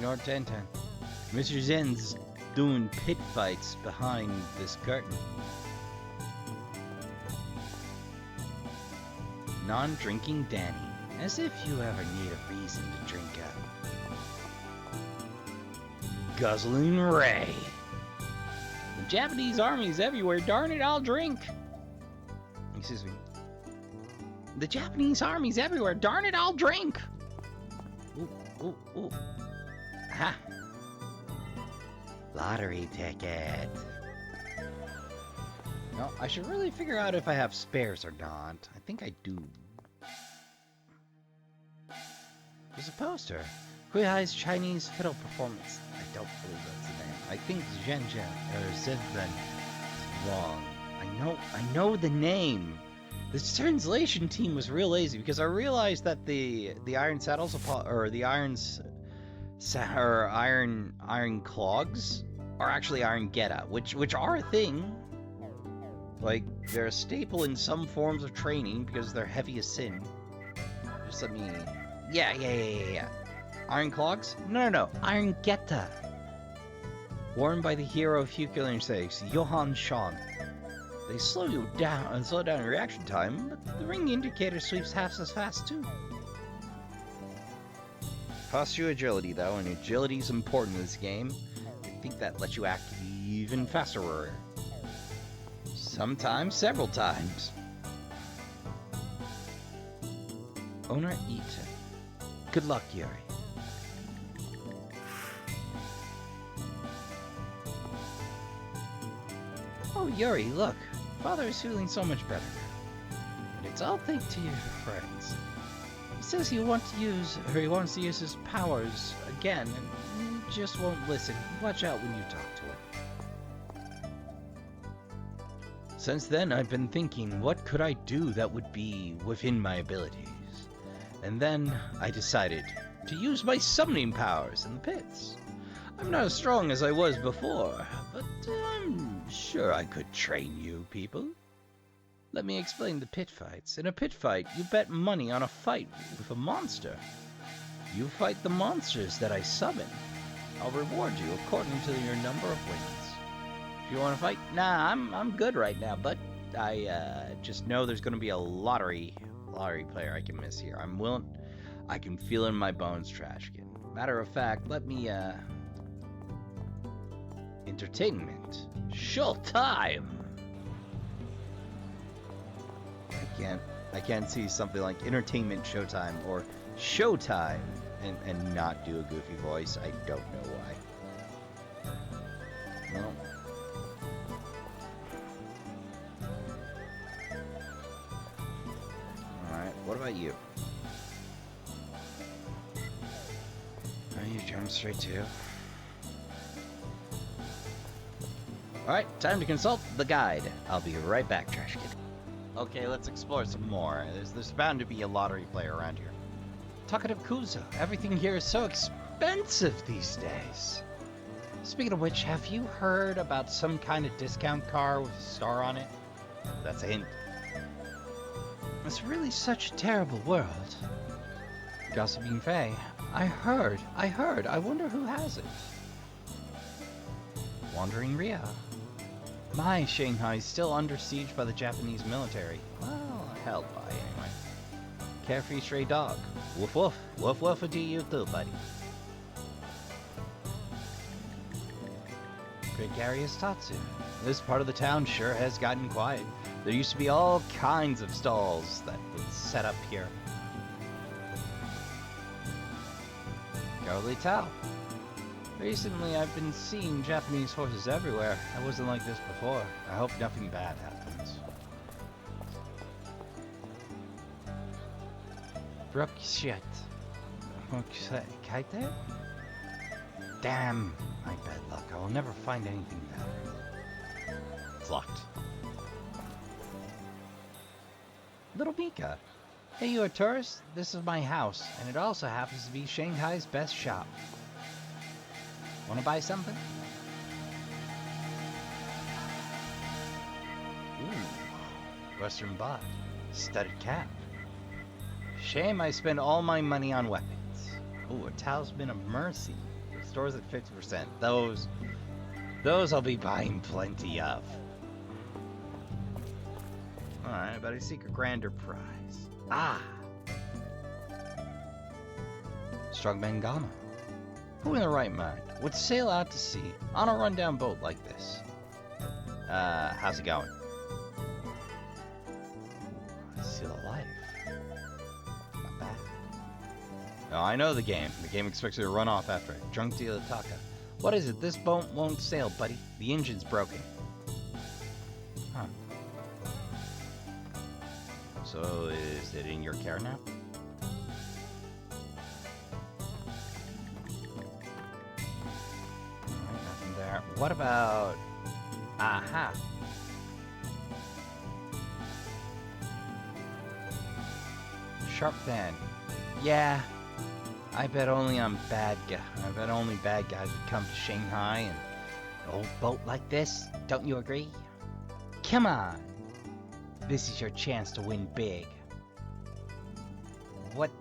Ignore Tantan. Mr. Zhen's doing pit fights behind this curtain. Non-drinking Danny. As if you ever need a reason to drink up. Guzzling Ray. The Japanese army's everywhere, darn it, I'll drink. Excuse me. The Japanese army's everywhere, darn it, I'll drink. Ooh, ooh, ooh. Ha. Lottery ticket. No, I should really figure out if I have spares or not. I think I do. There's a poster. Huihai's Chinese fiddle performance. I don't believe that's the name. I think Zhuzhen or Zhuzhen is wrong. I know the name. This translation team was real lazy because I realized that the iron saddles or the iron clogs are actually iron geta, which are a thing. Like, they're a staple in some forms of training because they're heavy as sin. Just let me... Yeah. Iron clogs? No. Iron geta. Worn by the hero of Fukulan 6, Johann Sean. They slow down your reaction time, but the ring indicator sweeps half as fast too. Costs you agility though, and agility is important in this game. I think that lets you act even faster. Sometimes several times. Owner Eaton. Good luck, Yuri. Oh, Yuri, look. Father is feeling so much better now. And it's all thanks to your friends. He says he wants to use his powers again, and he just won't listen. Watch out when you talk to him. Since then, I've been thinking, what could I do that would be within my abilities? And then I decided to use my summoning powers in the pits. I'm not as strong as I was before, but I'm sure I could train you people. Let me explain the pit fights. In a pit fight, you bet money on a fight with a monster. You fight the monsters that I summon. I'll reward you according to your number of wins. If you want to fight, nah, I'm good right now, but I just know there's going to be a lottery player I can miss here. I'm willing. I can feel in my bones, Trashkin. Matter of fact, let me entertainment. Showtime. I can't see something like entertainment showtime or showtime and not do a goofy voice. I don't know why. Well. Alright, what about you? You jump straight to. Alright, time to consult the guide. I'll be right back, Trash Kid. Okay, let's explore some more. There's bound to be a lottery player around here. Takarakuzo, everything here is so expensive these days. Speaking of which, have you heard about some kind of discount car with a star on it? That's a hint. It's really such a terrible world. Gossiping Faye, I heard. I wonder who has it. Wandering Ria. My Shanghai's still under siege by the Japanese military. Well, held by anyway. Carefree stray dog. Woof woof. Woof woof to you too, buddy. Gregarious Tatsu. This part of the town sure has gotten quiet. There used to be all kinds of stalls that would set up here. Garly Tao. Recently, I've been seeing Japanese horses everywhere. I wasn't like this before. I hope nothing bad happens. Brookshet. Kaito? Damn, my bad luck. I will never find anything better. It's locked. Little Mika. Hey, you a tourist? This is my house, and it also happens to be Shanghai's best shop. Wanna buy something? Ooh, Western bot. Studded cap. Shame I spend all my money on weapons. Ooh, a talisman of mercy. Stores at 50%. Those I'll be buying plenty of. Alright, but I seek a grander prize. Ah! Strongman Ghana. Who in their right mind would sail out to sea on a rundown boat like this? How's it going? Seal of life. Not bad. No, I know the game. The game expects you to run off after it. Drunk deal of Taka. What is it? This boat won't sail, buddy. The engine's broken. Huh. So, is it in your care now? Alright, nothing there. What about... Aha! Sharp fan. Yeah. I bet only bad guys would come to Shanghai and an old boat like this. Don't you agree? Come on. This is your chance to win big. What'll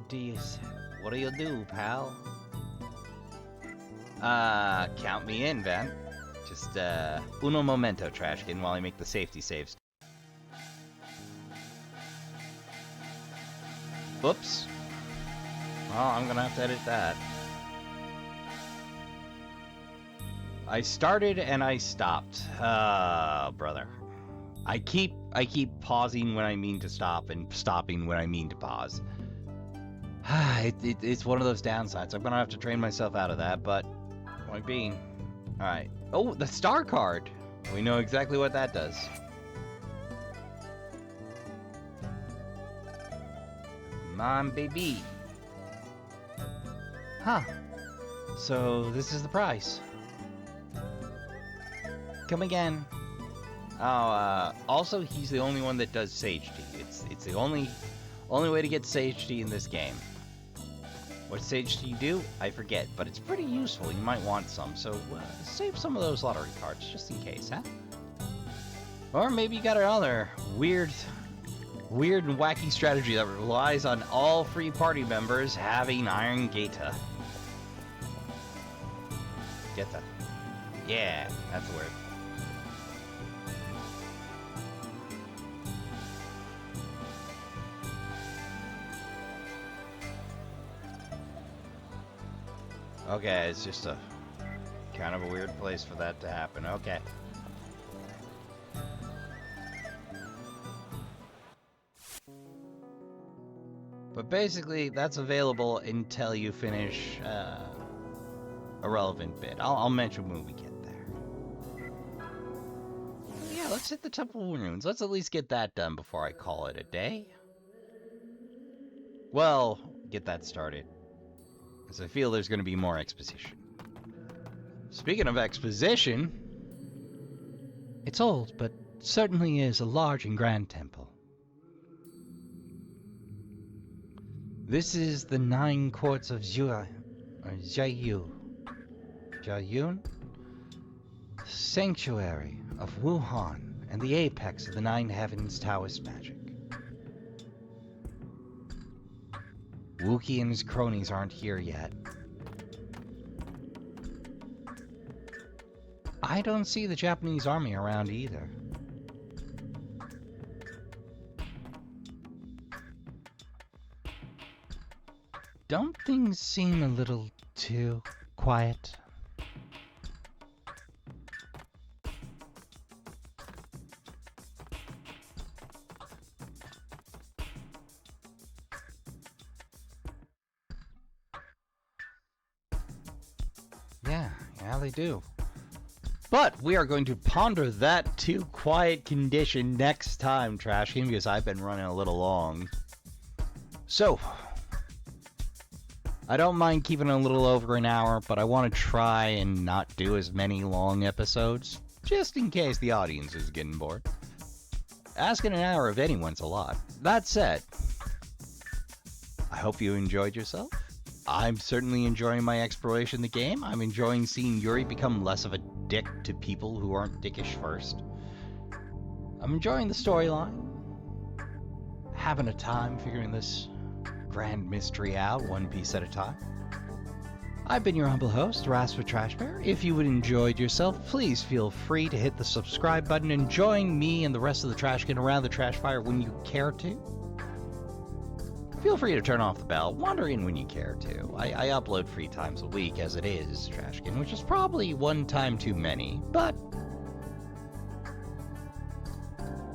you do, pal? Count me in, Van. Just, uno momento, Trashkin, while I make the safety saves. Oops. Well, I'm gonna have to edit that. I started and I stopped. Brother. I keep pausing when I mean to stop and stopping when I mean to pause. It's one of those downsides. I'm gonna have to train myself out of that, but point being. Alright. Oh, the star card! We know exactly what that does. Come on, baby. Huh. So, this is the price. Come again. Oh, also, he's the only one that does Sage Tea. It's the only way to get Sage Tea in this game. What Sage Tea do? I forget, but it's pretty useful. You might want some, so save some of those lottery cards, just in case, huh? Or maybe you got another weird and wacky strategy that relies on all free party members having Iron Gata. Geta. Yeah, that's the word. Okay, it's just a kind of a weird place for that to happen. Okay. But basically, that's available until you finish a relevant bit. I'll mention when we get there. Yeah, let's hit the Temple Ruins. Let's at least get that done before I call it a day. Well, get that started. Because I feel there's going to be more exposition. Speaking of exposition... It's old, but certainly is a large and grand temple. This is the 9 courts of Jiayun? Sanctuary of Wuhan, and the apex of the 9 heavens Taoist magic. Wookie and his cronies aren't here yet. I don't see the Japanese army around either. Don't things seem a little too quiet? Yeah, they do. But we are going to ponder that too quiet condition next time, Trashkin, because I've been running a little long. So, I don't mind keeping it a little over an hour, but I want to try and not do as many long episodes, just in case the audience is getting bored. Asking an hour of anyone's a lot. That said, I hope you enjoyed yourself. I'm certainly enjoying my exploration of the game. I'm enjoying seeing Yuri become less of a dick to people who aren't dickish first. I'm enjoying the storyline. Having a time figuring this grand mystery out, one piece at a time. I've been your humble host, Rasper Trashbear. If you would enjoyed yourself, please feel free to hit the subscribe button and join me and the rest of the Trashkin around the trash fire when you care to. Feel free to turn off the bell, wander in when you care to. I upload 3 times a week as it is, Trashkin, which is probably 1 time too many, but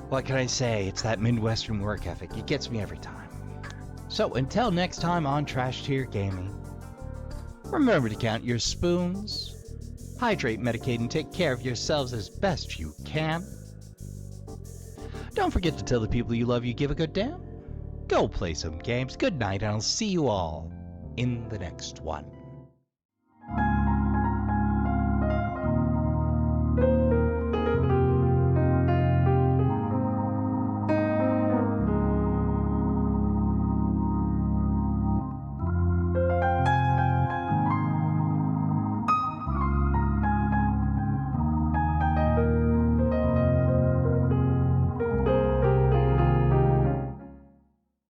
what can I say? It's that Midwestern work ethic. It gets me every time. So until next time on Trash Tier Gaming, remember to count your spoons, hydrate, medicate, and take care of yourselves as best you can. Don't forget to tell the people you love you give a good damn. Go play some games. Good night, and I'll see you all in the next one.